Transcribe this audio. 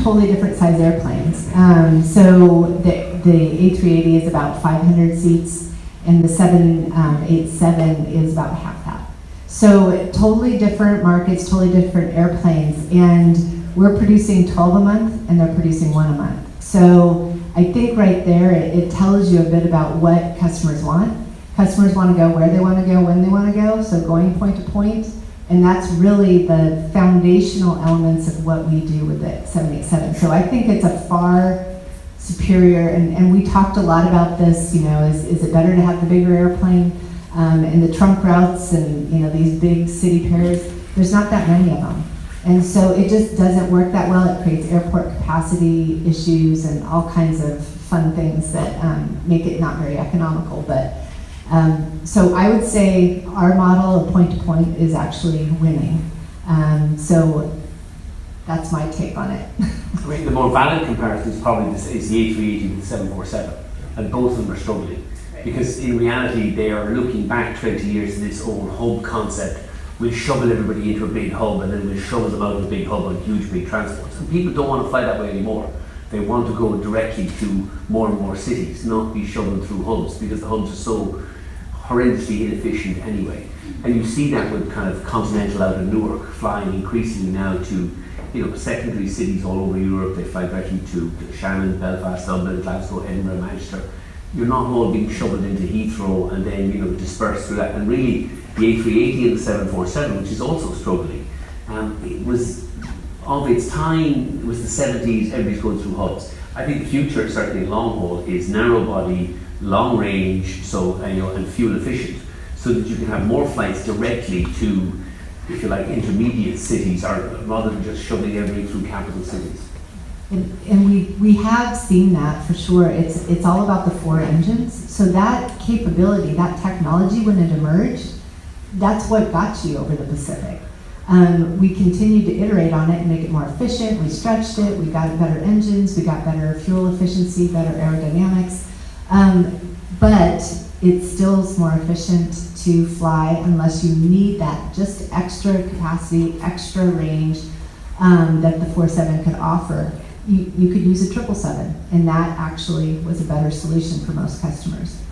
totally different size airplanes. So the A380 is about 500 seats, and the 787 is about half that. So totally different markets, totally different airplanes, and we're producing 12 a month, and they're producing 1 a month. So I think right there, it tells you a bit about what customers want. Customers want to go where they want to go, when they want to go, so going point to point. And that's really the foundational elements of what we do with the 787. So I think it's a far superior, and we talked a lot about this, is it better to have the bigger airplane and the trunk routes and these big city pairs? There's not that many of them. And so it just doesn't work that well. It creates airport capacity issues and all kinds of fun things that make it not very economical. But so I would say our model of point-to-point is actually winning. So that's my take on it. I mean, the more valid comparison is probably is the A380 with the 747, and both of them are struggling. Because in reality, they are looking back 20 years to this old hub concept. We'll shovel everybody into a big hub, and then we'll shovel them out of a big hub on huge big transports. And people don't want to fly that way anymore. They want to go directly to more and more cities, not be shoveled through hubs, because the hubs are so horrendously inefficient anyway. And you see that with kind of Continental out of Newark flying increasingly now to secondary cities all over Europe. They fly directly to Shannon, Belfast, Dublin, Glasgow, Edinburgh, Manchester. You're not all being shoveled into Heathrow and then dispersed through that. And really, the A380 and the 747, which is also struggling, it was of its time. It was the 70s. Everybody's going through hubs. I think the future, certainly long haul, is narrow body, long range, and fuel efficient, so that you can have more flights directly to, if you like, intermediate cities, or rather than just shoving everything through capital cities. And we have seen that for sure. It's all about the 4 engines. So that capability, that technology, when it emerged, that's what got you over the Pacific. We continued to iterate on it and make it more efficient. We stretched it. We got better engines. We got better fuel efficiency, better aerodynamics. But it still is more efficient to fly unless you need that just extra capacity, extra range that the 47 could offer. You could use a 777, and that actually was a better solution for most customers.